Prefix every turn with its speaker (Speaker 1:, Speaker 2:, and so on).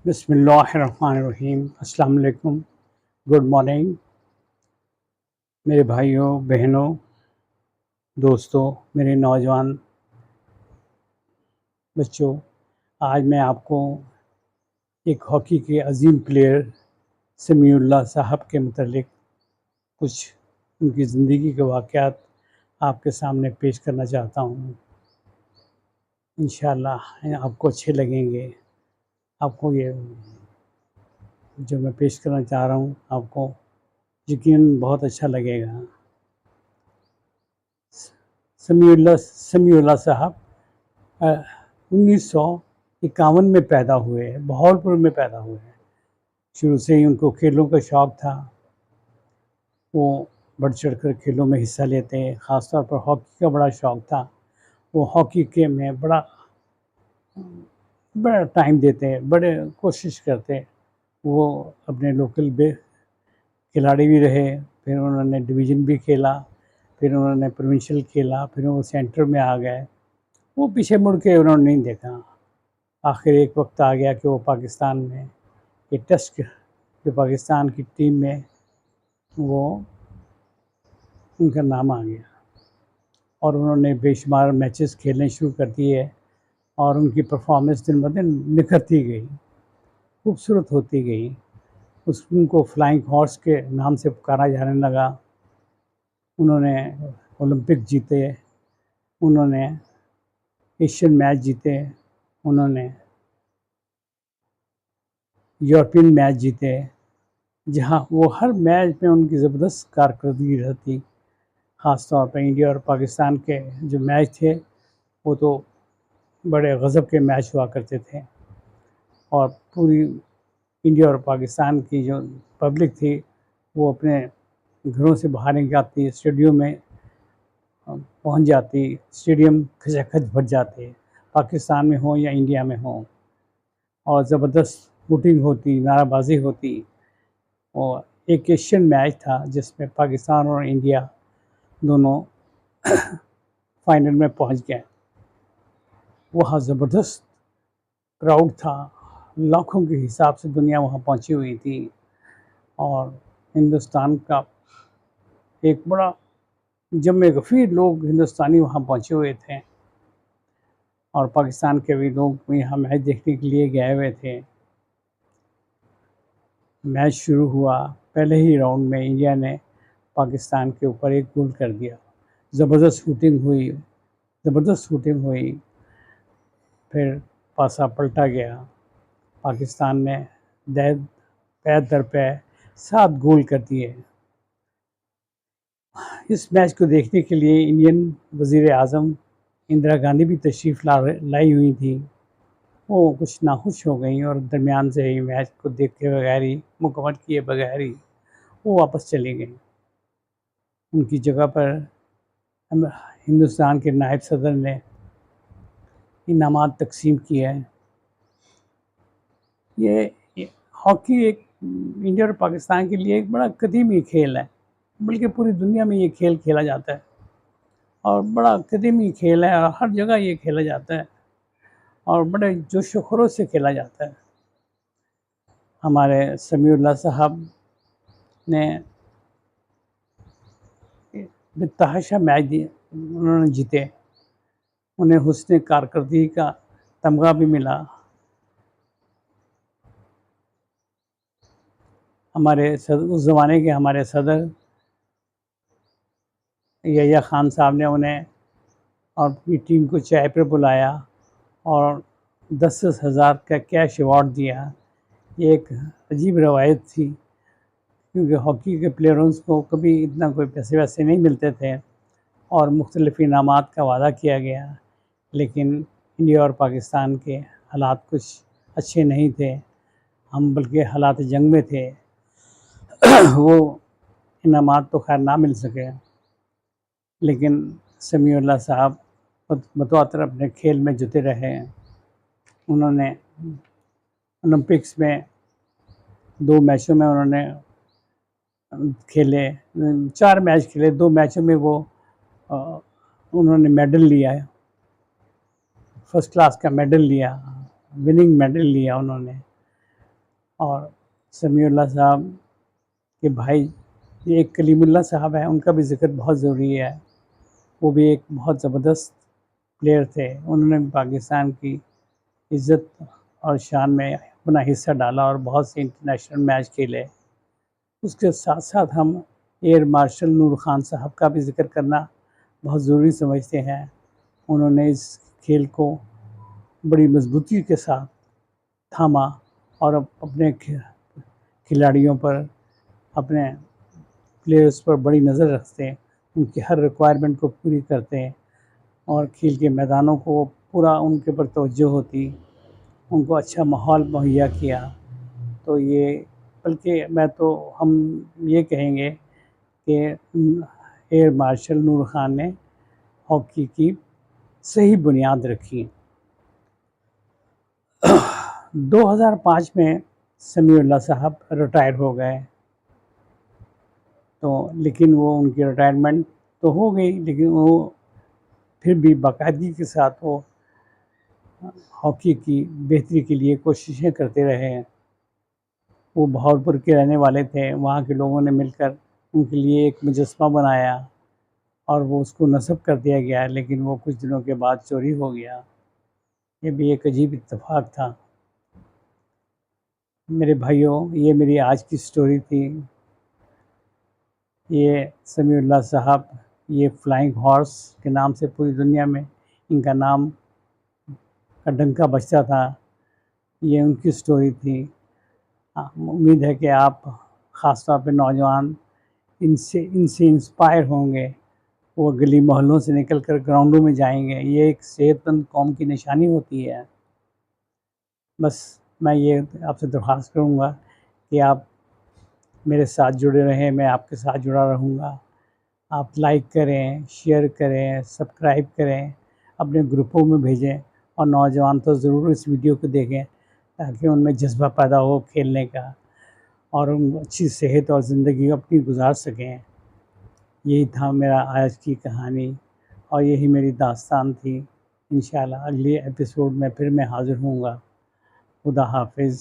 Speaker 1: بسم اللہ الرحمن الرحیم۔ السلام علیکم، گڈ مارننگ میرے بھائیوں، بہنوں، دوستوں، میرے نوجوان بچوں۔ آج میں آپ کو ایک ہاکی کے عظیم پلیئر سمیع اللہ صاحب کے متعلق کچھ ان کی زندگی کے واقعات آپ کے سامنے پیش کرنا چاہتا ہوں۔ انشاءاللہ آپ کو اچھے لگیں گے۔ آپ کو یہ جو میں پیش کرنا چاہ رہا ہوں آپ کو یقیناً بہت اچھا لگے گا۔ سمیع اللہ صاحب 1951 میں پیدا ہوئے، بہاولپور میں پیدا ہوئے ہیں۔ شروع سے ہی ان کو کھیلوں کا شوق تھا، وہ بڑھ چڑھ کر کھیلوں میں حصہ لیتے، خاص طور پر ہاکی کا بڑا شوق تھا۔ وہ ہاکی کے میں بڑا ٹائم دیتے، بڑے کوشش کرتے۔ وہ اپنے لوکل کھلاڑی بھی رہے، پھر انہوں نے ڈویژن بھی کھیلا، پھر انہوں نے پروونشل کھیلا، پھر وہ سینٹر میں آ گئے۔ وہ پیچھے مڑ کے انہوں نے نہیں دیکھا۔ آخر ایک وقت آ گیا کہ وہ پاکستان میں یہ ٹیسٹ جو پاکستان کی ٹیم میں وہ ان کا نام آ گیا، اور انہوں نے بے شمار میچز کھیلنے شروع کر دیے، اور ان کی پرفارمنس دن بدن نکھرتی گئی، خوبصورت ہوتی گئی۔ ان کو فلائنگ ہارس کے نام سے پکارا جانے لگا۔ انہوں نے اولمپک جیتے، انہوں نے ایشین میچ جیتے، انہوں نے یورپین میچ جیتے، جہاں وہ ہر میچ میں ان کی زبردست کارکردگی رہتی۔ خاص طور پر انڈیا اور پاکستان کے جو میچ تھے وہ تو بڑے غضب کے میچ ہوا کرتے تھے، اور پوری انڈیا اور پاکستان کی جو پبلک تھی وہ اپنے گھروں سے باہر نہیں جاتی، اسٹیڈیم میں پہنچ جاتی، اسٹیڈیم کھچا کھچ بھر جاتے، پاکستان میں ہوں یا انڈیا میں ہوں، اور زبردست ووٹنگ ہوتی، نعرہ بازی ہوتی۔ اور ایک ایشین میچ تھا جس میں پاکستان اور انڈیا دونوں فائنل میں پہنچ گئے۔ وہاں زبردست کراؤڈ تھا، لاکھوں کے حساب سے دنیا وہاں پہنچی ہوئی تھی، اور ہندوستان کا ایک بڑا جمع غفیر لوگ ہندوستانی وہاں پہنچے ہوئے تھے، اور پاکستان کے بھی لوگ یہاں میچ دیکھنے کے لیے گئے ہوئے تھے۔ میچ شروع ہوا، پہلے ہی راؤنڈ میں انڈیا نے پاکستان کے اوپر ایک گول کر دیا۔ زبردست شوٹنگ ہوئی، پھر پاسا پلٹا گیا۔ پاکستان نے پے در پے 7 گول کر دیے۔ اس میچ کو دیکھنے کے لیے انڈین وزیر اعظم اندرا گاندھی بھی تشریف لائی ہوئی تھی۔ وہ کچھ ناخوش ہو گئیں، اور درمیان سے ہی میچ کو دیکھے بغیر ہی، مکمل کیے بغیر ہی وہ واپس چلی گئیں۔ ان کی جگہ پر ہندوستان کے نائب صدر نے انعامات تقسیم کیے ہیں۔ یہ ہاکی ایک انڈیا اور پاکستان کے لیے ایک بڑا قدیمی کھیل ہے، بلکہ پوری دنیا میں یہ کھیل کھیلا جاتا ہے، اور بڑا قدیمی کھیل ہے، اور ہر جگہ یہ کھیلا جاتا ہے، اور بڑے جوش و خروش سے کھیلا جاتا ہے۔ ہمارے سمیع اللہ صاحب نے بتحاشا میچ انہوں نے جیتے، انہیں حسن کارکردگی کا تمغہ بھی ملا۔ اس زمانے کے ہمارے صدر یحییٰ خان صاحب نے انہیں اور اپنی ٹیم کو چائے پر بلایا، اور 10,000 کا کیش ایوارڈ دیا۔ یہ ایک عجیب روایت تھی، کیونکہ ہاکی کے پلیئروں کو کبھی اتنا کوئی پیسے ویسے نہیں ملتے تھے، اور مختلف انعامات کا وعدہ کیا گیا، لیکن انڈیا اور پاکستان کے حالات کچھ اچھے نہیں تھے، ہم بلکہ حالات جنگ میں تھے۔ وہ انعامات تو خیر نہ مل سکے، لیکن سمیع اللہ صاحب متواتر اپنے کھیل میں جتے رہے۔ انہوں نے اولمپکس میں 2 میچوں میں انہوں نے کھیلے، 4 میچ کھیلے، 2 میچوں میں وہ انہوں نے میڈل لیا ہے، فرسٹ کلاس کا میڈل لیا، وننگ میڈل لیا انہوں نے۔ اور سمیع اللہ صاحب کے بھائی یہ ایک کلیم اللہ صاحب ہیں، ان کا بھی ذکر بہت ضروری ہے. وہ بھی ایک بہت زبردست پلیئر تھے. انہوں نے پاکستان کی عزت اور شان میں اپنا حصہ ڈالا اور بہت سے انٹرنیشنل میچ کھیلے. اس کے ساتھ ساتھ ہم ایئر مارشل نور خان صاحب کا بھی ذکر کرنا بہت ضروری سمجھتے ہیں. انہوں نے اس کھیل کو بڑی مضبوطی کے ساتھ تھاما اور اپنے کھلاڑیوں پر، اپنے پلیئرز پر بڑی نظر رکھتے ہیں، ان کی ہر ریکوائرمنٹ کو پوری کرتے ہیں اور کھیل کے میدانوں کو پورا ان کے پر توجہ ہوتی، ان کو اچھا ماحول مہیا کیا. تو یہ بلکہ ہم یہ کہیں گے کہ ایئر مارشل نور خان نے ہاکی کی صحیح بنیاد رکھی. 2005 میں سمیع اللہ صاحب ریٹائر ہو گئے، تو لیکن وہ ان کی ریٹائرمنٹ تو ہو گئی، لیکن وہ پھر بھی باقاعدگی کے ساتھ وہ ہاکی کی بہتری کے لیے کوششیں کرتے رہے ہیں. وہ بہاولپور کے رہنے والے تھے. وہاں کے لوگوں نے مل کر ان کے لیے ایک مجسمہ بنایا اور وہ اس کو نصب کر دیا گیا، لیکن وہ کچھ دنوں کے بعد چوری ہو گیا. یہ بھی ایک عجیب اتفاق تھا. میرے بھائیوں، یہ میری آج کی سٹوری تھی. یہ سمیع اللہ صاحب، یہ فلائنگ ہارس کے نام سے پوری دنیا میں ان کا نام کا ڈنکا بجتا تھا. یہ ان کی سٹوری تھی. امید ہے کہ آپ خاص طور پہ نوجوان ان سے انسپائر ہوں گے. وہ گلی محلوں سے نکل کر گراؤنڈوں میں جائیں گے. یہ ایک صحت مند قوم کی نشانی ہوتی ہے. بس میں یہ آپ سے درخواست کروں گا کہ آپ میرے ساتھ جڑے رہیں، میں آپ کے ساتھ جڑا رہوں گا. آپ لائک کریں، شیئر کریں، سبسکرائب کریں، اپنے گروپوں میں بھیجیں، اور نوجوان تو ضرور اس ویڈیو کو دیکھیں تاکہ ان میں جذبہ پیدا ہو کھیلنے کا اور ان اچھی صحت اور زندگی اپنی گزار سکیں. یہی تھا میرا آج کی کہانی اور یہی میری داستان تھی. انشاءاللہ اگلی ایپیسوڈ میں پھر میں حاضر ہوں گا. خدا حافظ.